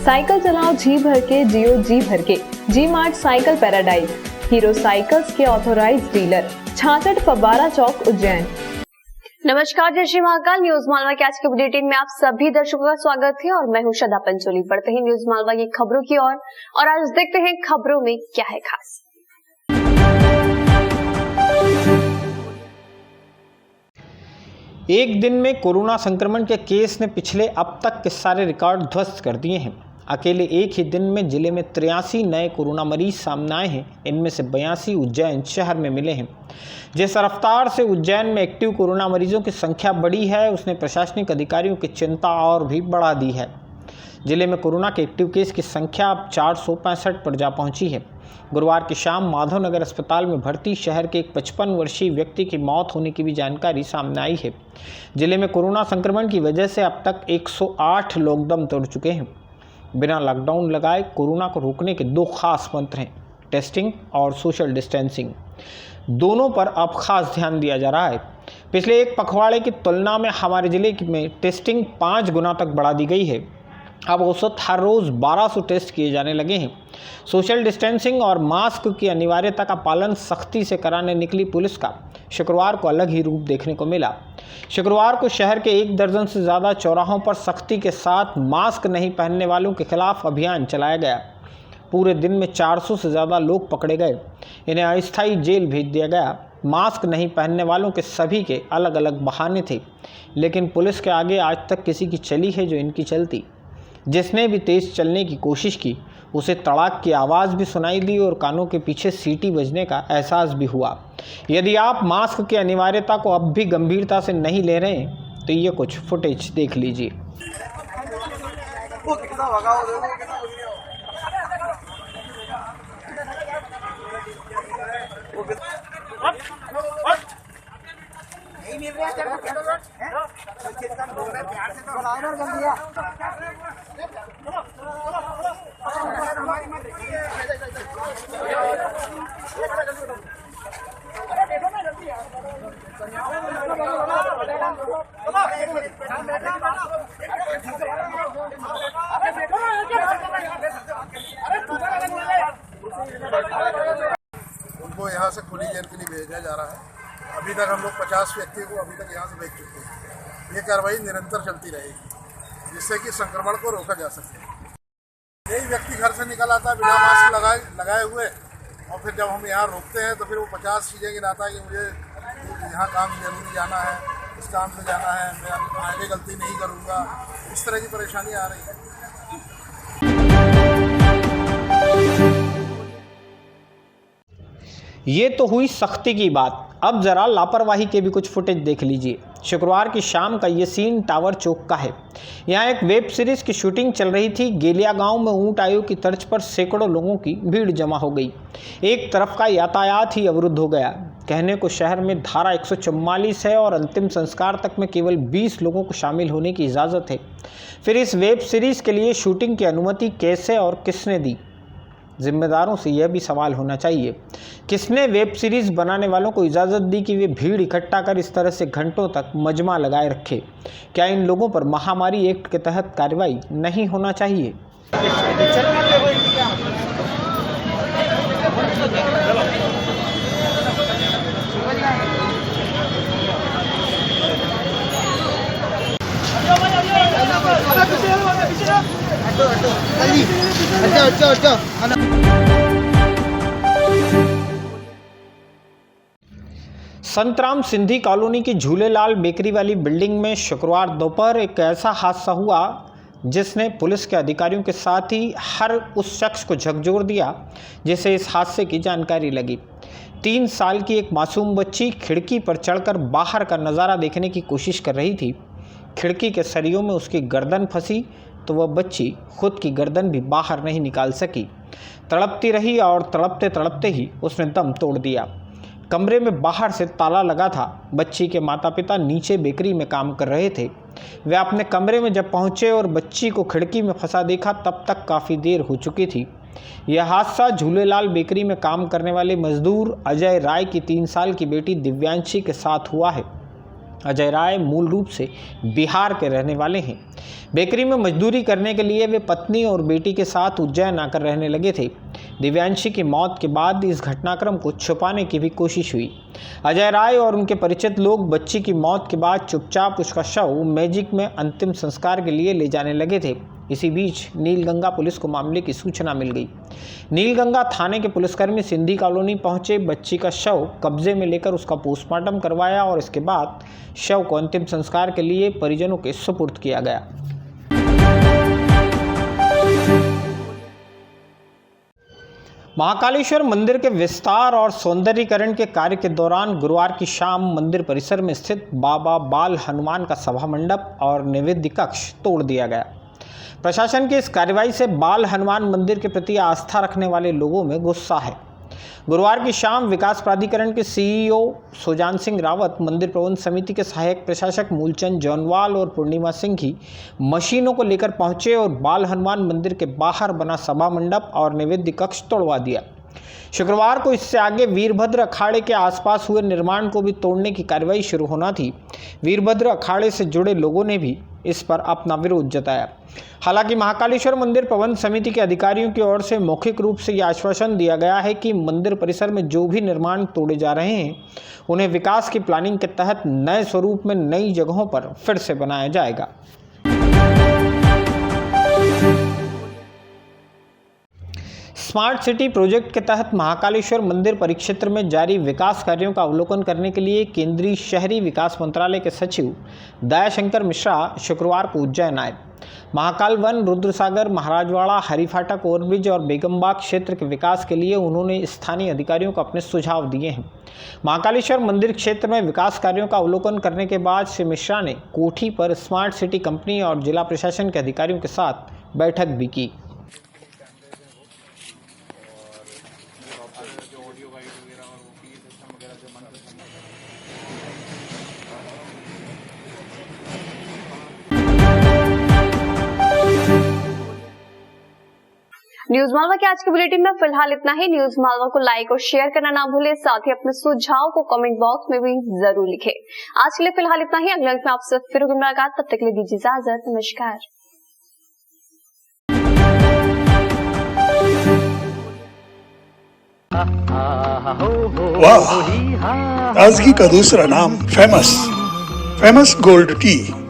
Cycle चलाओ जी भर के, जियो जी भर के। G mart cycle paradise, Hero cycles के ऑथोराइज्ड डीलर, 66 फव्वारा चौक, उज्जैन। नमस्कार, जय श्री महाकाल। न्यूज मालवा के आज के बुलेटिन में आप सभी दर्शकों का स्वागत है और मैं हूं श्रद्धा पंचोली। बढ़ते हैं न्यूज मालवा की खबरों की ओर और आज देखते हैं खबरों में क्या है खास। एक दिन में कोरोना संक्रमण के केस ने पिछले अब तक के सारे रिकॉर्ड ध्वस्त कर दिए हैं। अकेले एक ही दिन में जिले में 83 नए कोरोना मरीज सामने आए हैं। इनमें से 82 उज्जैन शहर में मिले हैं। जिस रफ्तार से उज्जैन में एक्टिव कोरोना मरीजों की संख्या बढ़ी है, उसने प्रशासनिक अधिकारियों की चिंता और भी बढ़ा दी है। जिले में कोरोना के एक्टिव केस की संख्या अब 465 पर जा पहुंची है। गुरुवार की शाम माधवनगर अस्पताल में भर्ती शहर के एक 55 वर्षीय व्यक्ति की मौत होने की भी जानकारी सामने आई है। जिले में कोरोना संक्रमण की वजह से अब तक 108 लोग दम तोड़ चुके हैं। बिना लॉकडाउन लगाए कोरोना को रोकने के दो खास मंत्र हैं, टेस्टिंग और सोशल डिस्टेंसिंग। दोनों पर अब खास ध्यान दिया जा रहा है। पिछले एक पखवाड़े की तुलना में हमारे जिले में टेस्टिंग 5 गुना तक बढ़ा दी गई है। अब औसत हर रोज़ 1200 टेस्ट किए जाने लगे हैं। सोशल डिस्टेंसिंग और मास्क की अनिवार्यता का पालन सख्ती से कराने निकली पुलिस का शुक्रवार को अलग ही रूप देखने को मिला। शुक्रवार को शहर के 1 दर्जन से ज़्यादा चौराहों पर सख्ती के साथ मास्क नहीं पहनने वालों के खिलाफ अभियान चलाया गया। पूरे दिन में 400 से ज़्यादा लोग पकड़े गए। इन्हें अस्थायी जेल भेज दिया गया। मास्क नहीं पहनने वालों के सभी के अलग अलग बहाने थे, लेकिन पुलिस के आगे आज तक किसी की चली है जो इनकी चलती। जिसने भी तेज चलने की कोशिश की उसे तड़ाक की आवाज़ भी सुनाई दी और कानों के पीछे सीटी बजने का एहसास भी हुआ। यदि आप मास्क की अनिवार्यता को अब भी गंभीरता से नहीं ले रहे हैं तो ये कुछ फुटेज देख लीजिए। उनको यहाँ से खुली जेल के लिए भेजा जा रहा है। अभी तक हम लोग 50 व्यक्ति को अभी तक यहाँ से भेज चुके हैं। ये कार्रवाई निरंतर चलती रहेगी जिससे कि संक्रमण को रोका जा सके। यही व्यक्ति घर से निकल आता है बिना मास्क लगाए हुए और फिर जब हम यहाँ रोकते हैं तो फिर वो 50 चीज़ें गिनाता है कि मुझे यहाँ काम जरूरी जाना है, इस काम से जाना है, मैं आगे गलती नहीं करूँगा। इस तरह की परेशानी आ रही है। ये तो हुई सख्ती की बात। अब ज़रा लापरवाही के भी कुछ फुटेज देख लीजिए। शुक्रवार की शाम का ये सीन टावर चौक का है। यहाँ एक वेब सीरीज़ की शूटिंग चल रही थी। गेलिया गांव में ऊंट आयोग की तर्ज पर सैकड़ों लोगों की भीड़ जमा हो गई। एक तरफ का यातायात ही अवरुद्ध हो गया। कहने को शहर में धारा 144 है और अंतिम संस्कार तक में केवल 20 लोगों को शामिल होने की इजाज़त है। फिर इस वेब सीरीज़ के लिए शूटिंग की अनुमति कैसे और किसने दी? जिम्मेदारों से यह भी सवाल होना चाहिए, किसने वेब सीरीज़ बनाने वालों को इजाज़त दी कि वे भीड़ इकट्ठा कर इस तरह से घंटों तक मजमा लगाए रखे? क्या इन लोगों पर महामारी एक्ट के तहत कार्रवाई नहीं होना चाहिए? संतराम सिंधी कॉलोनी की झूलेलाल बेकरी वाली बिल्डिंग में शुक्रवार दोपहर एक ऐसा हादसा हुआ जिसने पुलिस के अधिकारियों के साथ ही हर उस शख्स को झकझोर दिया जिसे इस हादसे की जानकारी लगी। 3 साल की एक मासूम बच्ची खिड़की पर चढ़कर बाहर का नज़ारा देखने की कोशिश कर रही थी। खिड़की के सरियों में उसकी गर्दन फंसी तो वह बच्ची खुद की गर्दन भी बाहर नहीं निकाल सकी। तड़पती रही और तड़पते तड़पते ही उसने दम तोड़ दिया। कमरे में बाहर से ताला लगा था। बच्ची के माता पिता नीचे बेकरी में काम कर रहे थे। वे अपने कमरे में जब पहुंचे और बच्ची को खिड़की में फंसा देखा तब तक काफ़ी देर हो चुकी थी। यह हादसा झूलेलाल बेकरी में काम करने वाले मजदूर अजय राय की 3 साल की बेटी दिव्यांशी के साथ हुआ है। अजय राय मूल रूप से बिहार के रहने वाले हैं। बेकरी में मजदूरी करने के लिए वे पत्नी और बेटी के साथ उज्जैन आकर रहने लगे थे। दिव्यांशी की मौत के बाद इस घटनाक्रम को छुपाने की भी कोशिश हुई। अजय राय और उनके परिचित लोग बच्ची की मौत के बाद चुपचाप उसका शव मैजिक में अंतिम संस्कार के लिए ले जाने लगे थे। इसी बीच नीलगंगा पुलिस को मामले की सूचना मिल गई। नीलगंगा थाने के पुलिसकर्मी सिंधी कॉलोनी पहुंचे, बच्ची का शव कब्जे में लेकर उसका पोस्टमार्टम करवाया और इसके बाद शव को अंतिम संस्कार के लिए परिजनों के सुपुर्द किया गया। महाकालेश्वर मंदिर के विस्तार और सौंदर्यीकरण के कार्य के दौरान गुरुवार की शाम मंदिर परिसर में स्थित बाबा बाल हनुमान का सभा मंडप और निवेद्य कक्ष तोड़ दिया गया। प्रशासन की इस कार्रवाई से बाल हनुमान मंदिर के प्रति आस्था रखने वाले लोगों में गुस्सा है। गुरुवार की शाम विकास प्राधिकरण के सीईओ सुजान सिंह रावत, मंदिर प्रबंध समिति के सहायक प्रशासक मूलचंद जौनवाल और पूर्णिमा सिंह ही मशीनों को लेकर पहुंचे और बाल हनुमान मंदिर के बाहर बना सभा मंडप और निवेद्य कक्ष तोड़वा दिया। शुक्रवार को इससे आगे वीरभद्र अखाड़े के आसपास हुए निर्माण को भी तोड़ने की कार्रवाई शुरू होना थी। वीरभद्र अखाड़े से जुड़े लोगों ने भी इस पर अपना विरोध जताया। हालांकि महाकालेश्वर मंदिर प्रबंध समिति के अधिकारियों की ओर से मौखिक रूप से यह आश्वासन दिया गया है कि मंदिर परिसर में जो भी निर्माण तोड़े जा रहे हैं उन्हें विकास की प्लानिंग के तहत नए स्वरूप में नई जगहों पर फिर से बनाया जाएगा। स्मार्ट सिटी प्रोजेक्ट के तहत महाकालेश्वर मंदिर परिक्षेत्र में जारी विकास कार्यों का अवलोकन करने के लिए केंद्रीय शहरी विकास मंत्रालय के सचिव दयाशंकर मिश्रा शुक्रवार को उज्जैन आए। महाकाल वन, रुद्रसागर, महाराजवाड़ा, हरिफाटक ओवरब्रिज और बेगमबाग क्षेत्र के विकास के लिए उन्होंने स्थानीय अधिकारियों को अपने सुझाव दिए हैं। महाकालेश्वर मंदिर क्षेत्र में विकास कार्यों का अवलोकन करने के बाद श्री मिश्रा ने कोठी पर स्मार्ट सिटी कंपनी और जिला प्रशासन के अधिकारियों के साथ बैठक भी की। न्यूज मालवा के आज के बुलेटिन में फिलहाल इतना ही। न्यूज मालवा को लाइक और शेयर करना ना भूलें, साथ ही अपने सुझाव को कमेंट बॉक्स में भी जरूर लिखें। आज के लिए फिलहाल इतना ही। अगले अंक में आपसे फिर होगी मुलाकात, तब तक के लिए दीजिए इजाजत। नमस्कार। वाह, ताजगी का दूसरा नाम फेमस गोल्ड टी।